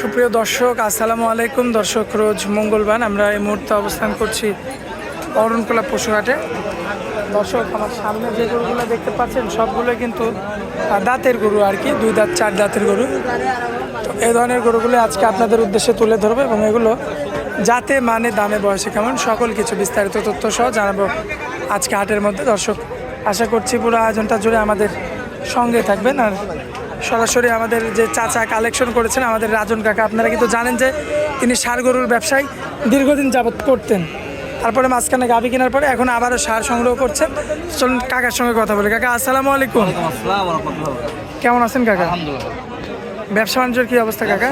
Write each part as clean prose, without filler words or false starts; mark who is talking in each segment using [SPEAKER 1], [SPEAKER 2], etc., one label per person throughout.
[SPEAKER 1] সুপ্রিয় দর্শক, আসসালামু আলাইকুম। দর্শক, রোজ মঙ্গলবার আমরা এই মুহূর্তে অবস্থান করছি অরণকোলা পশুহাটে। দর্শক, আমার সামনে যে গরুগুলো দেখতে পাচ্ছেন সবগুলো কিন্তু দাঁতের গরু আর কি, 2 দাঁত 4 দাঁতের গরু। তো এই ধরনের গরুগুলো আজকে আপনাদের উদ্দেশ্যে তুলে ধরবো এবং এগুলো যাতে মানে দামে বয়সে কেমন সকল কিছু বিস্তারিত তথ্য সহ জানাবো আজকে হাটের মধ্যে। দর্শক, আশা করছি পুরো আয়োজনটা জুড়ে আমাদের সঙ্গে থাকবেন। আর সরাসরি আমাদের যে চাচা কালেকশন করেছেন আমাদের রাজন কাকা, আপনারা কিন্তু জানেন যে তিনি ষাঁড় গরুর ব্যবসায় দীর্ঘদিন যাবৎ করতেন। তারপরে মাঝখানে গাভী কেনার পরে এখন আবারও ষাঁড় সংগ্রহ করছেন। চলুন কাকার সঙ্গে কথা বলি। কাকা, আসসালামু আলাইকুম। কেমন আছেন কাকা? ব্যবসা বাণিজ্যের কী অবস্থা কাকা?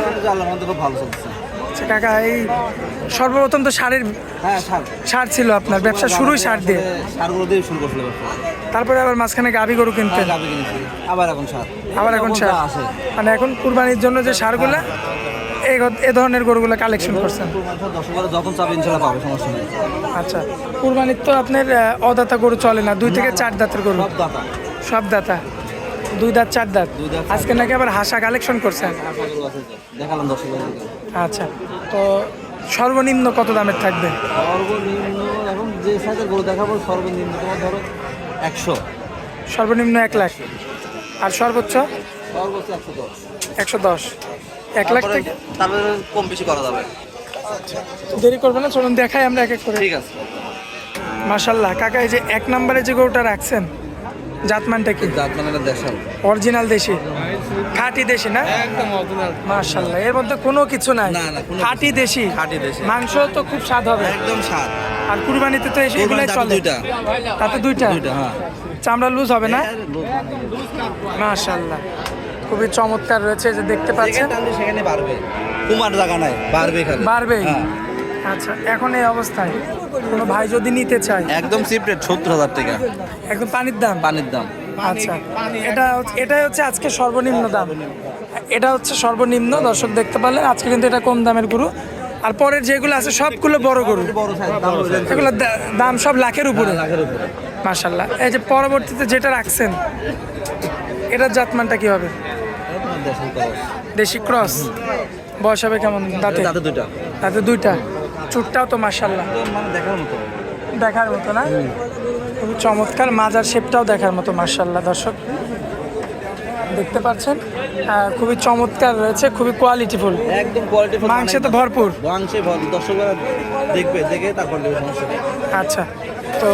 [SPEAKER 1] আচ্ছা কাকা, এই সর্বপ্রথম তো ষাঁড় ছিল আপনার ব্যবসা শুরুই ষাঁড় দিয়ে, তারপরে আবার মাঝখানে গাভী গরু কিনতেন, আবার এখন ষাঁড়। মানে এখন কুরবানির জন্য যে ষাঁড়গুলা এ ধরনের গরুগুলো কালেকশন করছেন। আচ্ছা, কুরবানির তো আপনার অদাতা গরু চলে না, 2 থেকে 4 দাঁতের গরু, সব দাতা, 2 দাঁত 4 দাঁত। আজকে নাকি আবার হাসা কালেকশন করছেন। আচ্ছা, তো সর্বনিম্ন কত দামের থাকবে? সর্বনিম্ন 1 লাখ, আর সর্বোচ্চ 110। 1 লাখ থেকে
[SPEAKER 2] কম বেশি করা যাবে।
[SPEAKER 1] দেরি করবে না, চলুন দেখাই আমরা এক এক করে।
[SPEAKER 2] ঠিক আছে।
[SPEAKER 1] মাশাআল্লাহ কাকা, এই যে 1 নম্বরে যে গরুটা রাখছেন জাতমানটা কি?
[SPEAKER 2] জাতমানটা দেশাল,
[SPEAKER 1] অরিজিনাল দেশি, খাঁটি দেশি না?
[SPEAKER 2] একদম অরিজিনাল।
[SPEAKER 1] মাশাআল্লাহ, এর মধ্যে কোনো কিছু নাই, খাঁটি দেশি। মাংস তো খুব স্বাদ হবে,
[SPEAKER 2] একদম স্বাদ।
[SPEAKER 1] আর কুরবানিতে তো এগুলাই চলে। তাতে দুইটা,
[SPEAKER 2] হ্যাঁ।
[SPEAKER 1] চামড়া লুজ হবে না? মাশাআল্লাহ, খুবই চমৎকার রয়েছে, যে দেখতে পাচ্ছেন।
[SPEAKER 2] সেখানে বাড়বে, কুমার জায়গা নাই, বাড়বে।
[SPEAKER 1] আচ্ছা, এখন এই অবস্থায় কোনো ভাই যদি নিতে চায়,
[SPEAKER 2] একদম চিপ রেট 70,000 টাকা,
[SPEAKER 1] একদম পানির দাম। আচ্ছা, এটাই হচ্ছে আজকে সর্বনিম্ন দাম। এটা হচ্ছে সর্বনিম্ন। দর্শক দেখতে পারলেন, আজকে কিন্তু এটা কম দামের গরু। আর পরের যেগুলো আছে সবগুলো বড় গরু, এগুলো দাম সব লাখের উপরে। মাশাআল্লাহ, এই যে পরবর্তীতে যেটা রাখছেন এটার জাতমানটা কি হবে? দেশি ক্রস। বয়স হবে কেমন? দাঁতে দুইটা। চুটটাও তো মাশাআল্লাহ দেখার মতো না? খুবই চমৎকার, মাজার শেপটাও দেখার মতো মাশাআল্লাহ। দর্শক দেখতে পাচ্ছেন, খুবই চমৎকার রয়েছে, খুবই কোয়ালিটিফুল,
[SPEAKER 2] একদম কোয়ালিটিফুল,
[SPEAKER 1] মাংসে তো ভরপুর।
[SPEAKER 2] দর্শকরা দেখে তারপর নেবে, সমস্যা নেই।
[SPEAKER 1] আচ্ছা, তো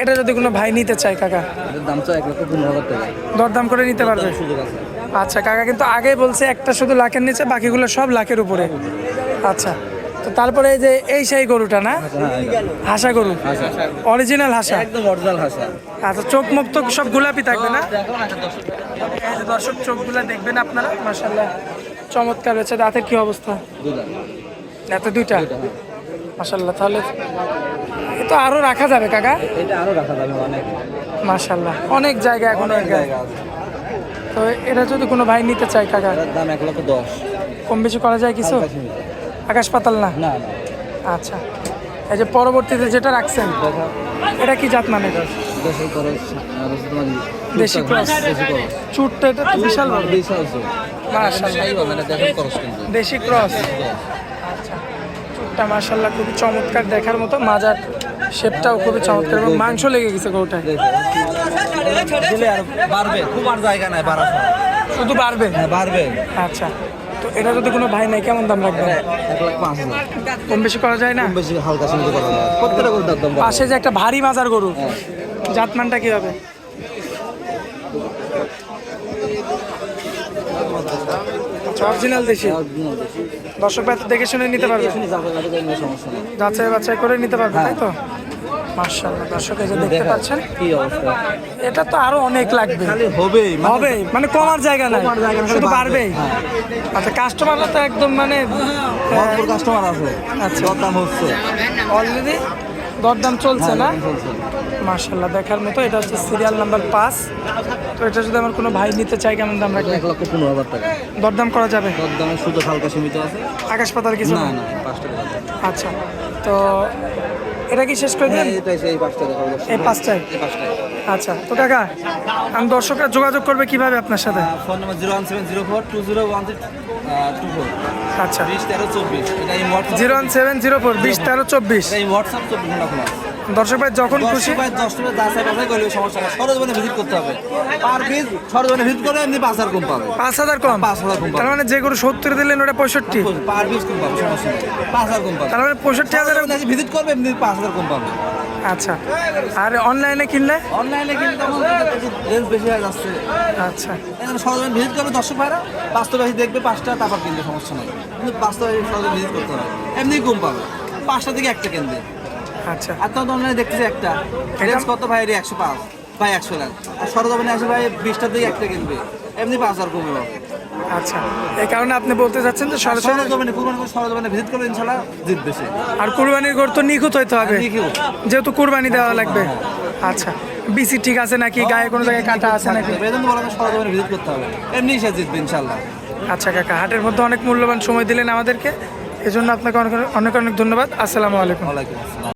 [SPEAKER 1] এটা যদি কোনো ভাই নিতে চায় কাকা,
[SPEAKER 2] দাম তো 1,15,000 টাকা,
[SPEAKER 1] দরদাম করে নিতে পারবে?
[SPEAKER 2] সুযোগ আছে।
[SPEAKER 1] আচ্ছা কাকা, কিন্তু আগেই বলছে একটা শুধু লাখের নিচে, বাকিগুলো সব লাখের উপরে। আচ্ছা, তো তারপরে এই যে সেই গরুটা না, হাসা গরু, অরিজিনাল হাসা,
[SPEAKER 2] একদম অরিজিনাল হাসা।
[SPEAKER 1] আচ্ছা, চোখ মুখ তো সব গোলাপি থাকবে না? এই যে দর্শক, চোখগুলা দেখবেন আপনারা, মাশাআল্লাহ চমৎকার রয়েছে। দাঁতের কি অবস্থা? দাঁতে দুইটা, মাশাআল্লাহ। তাহলে এ তো আরো রাখা যাবে কাকা,
[SPEAKER 2] এটা আরো রাখা যাবে অনেক,
[SPEAKER 1] মাশাআল্লাহ অনেক জায়গা, এখন অনেক জায়গা আছে। তো এটা যদি কোনো ভাই নিতে চায় কাকা,
[SPEAKER 2] দাম 1,10,000,
[SPEAKER 1] কম বেশি করা যায় কিছু? আকাশ পাতাল না? আচ্ছা, এই যে পরবর্তীতে যেটা রাখছেন এটা কি জাত মানে? দেশি ক্রস। চুটটা এটা তো বিশাল বড়, দেশি ক্রস। আচ্ছা, চুটটা মাশাআল্লাহ খুবই চমৎকার দেখার মতো, মাজার শেপটাও খুবই চমৎকার, এবং মাংস লেগে গেছে গরুটায়।
[SPEAKER 2] খুব আর জায়গা নাই,
[SPEAKER 1] শুধু বাড়বে? আচ্ছা, তো এটা যদি কোনো ভাই নাই, কেমন দাম রাখবেন?
[SPEAKER 2] 1,05,000।
[SPEAKER 1] কম বেশি করা যায় না?
[SPEAKER 2] বেশি হালকা সীমিত করা যায়। প্রত্যেকটা গরুর দাম।
[SPEAKER 1] পাশে যে একটা ভারী মাজার গরু, জাতমানটা কি হবে? অরিজিনাল দেশি। দর্শক ভাই তো দেখে শুনে নিতে পারবে, যাচাই বাছাই করে নিতে পারবে, তাই তো? মাশাআল্লাহ, দর্শক এই যে দেখতে পাচ্ছেন,
[SPEAKER 2] কি অবস্থা,
[SPEAKER 1] এটা তো আরো অনেক লাগবে,
[SPEAKER 2] হবে
[SPEAKER 1] মানে কমার জায়গা নাই, শুধু বাড়বেই। আচ্ছা, কাস্টমাররা তো একদম মানে
[SPEAKER 2] কাস্টমার আছে।
[SPEAKER 1] আচ্ছা,
[SPEAKER 2] দরদাম হচ্ছে
[SPEAKER 1] অলরেডি, দরদাম চলছে না? মাশাআল্লাহ দেখার মতো। এটা হচ্ছে সিরিয়াল নাম্বার 5। তো এটা যদি আমার কোনো ভাই নিতে চাই, কেমন দাম রাখবে?
[SPEAKER 2] 1,15,000 টাকা।
[SPEAKER 1] দরদাম করা যাবে?
[SPEAKER 2] দরদামের শুধু হালকা সীমিত আছে,
[SPEAKER 1] আকাশ পাতাল কিছু না?
[SPEAKER 2] 5 টাকা।
[SPEAKER 1] আচ্ছা, তো এটা কি শেষ করে দেন?
[SPEAKER 2] এই 5টা দেখাবো,
[SPEAKER 1] এই 5টায়? আচ্ছা, তো কাকা, আমি দর্শকরা যোগাযোগ করবে কিভাবে আপনার সাথে?
[SPEAKER 2] Phone number 01704201624।
[SPEAKER 1] আচ্ছা
[SPEAKER 2] 20-13-24 এটা এই হোয়াটসঅ্যাপ
[SPEAKER 1] 01704 201324।
[SPEAKER 2] এটা এই হোয়াটসঅ্যাপ 24 ঘন্টা খোলা আছে।
[SPEAKER 1] দর্শক ভাই যখন খুশি
[SPEAKER 2] 10 টাকা যাচাই বাছাই করলে সমস্যা নেই, সরজমিনে ভিজিট করতে হবে। পার পিস সরজমিনে ভিজিট করে এমনি 5000 কম পাবে।
[SPEAKER 1] 5000 কম?
[SPEAKER 2] 5000 কম
[SPEAKER 1] তার
[SPEAKER 2] পাবে।
[SPEAKER 1] মানে যে গরু 70 দিলেন ওটা 65,
[SPEAKER 2] পার পিস কম পাবে, সমস্যা নেই, 5000 কম পাবে।
[SPEAKER 1] তার মানে 65,000।
[SPEAKER 2] সরজমিনে ভিজিট করবে এমনি 5000 কম পাবে।
[SPEAKER 1] আচ্ছা, আর অনলাইনে কিনলে?
[SPEAKER 2] অনলাইনে কিন্তু তখন রেঞ্জ বেশি হয়ে যাচ্ছে।
[SPEAKER 1] আচ্ছা
[SPEAKER 2] এখানে সরজমিনে ভিজিট করবে দর্শক ভাইরা, বাস্তবে এসে দেখবে 5টা, তারপর কিনবে, সমস্যা নেই। কিন্তু বাস্তবে সরজমিনে ভিজিট করতে হবে, এমনি কম পাবে। 5টা থেকে একটা কিনবে।
[SPEAKER 1] আচ্ছা,
[SPEAKER 2] আর তখন অনলাইনে দেখতেছি একটা রেঞ্জ কত ভাই, 105 ভাই 100 লাখ। আর সরজমিনে আসে ভাই 20টা থেকে একটা কিনবে, এমনি 5000 কমে পাবে।
[SPEAKER 1] আচ্ছা, এই কারণে আপনি বলতে চাচ্ছেন যে সরাসরি।
[SPEAKER 2] সরজমিনে কুরবানি করে সরজমিনে ভিজিট করলে ইনশাআল্লাহ জিতবে সে।
[SPEAKER 1] আর কুরবানির গরু তো নিখুঁত হইতে হবে,
[SPEAKER 2] নিখুঁত।
[SPEAKER 1] যেহেতু কুরবানি দেওয়া লাগবে। আচ্ছা, বিসি ঠিক আছে নাকি, গায়ে কোনো জায়গায় কাটা আছে নাকি?
[SPEAKER 2] বেদন বলা সরজমিনে ভিজিট করতে হবে, এমনি সে জিতবে ইনশাআল্লাহ।
[SPEAKER 1] আচ্ছা কাকা, হাটের মধ্যে অনেক মূল্যবান সময় দিলেন আমাদেরকে, এজন্য আপনাকে অনেক অনেক অনেক ধন্যবাদ। আসসালামু আলাইকুম।
[SPEAKER 2] ওয়ালাইকুম আসসালাম।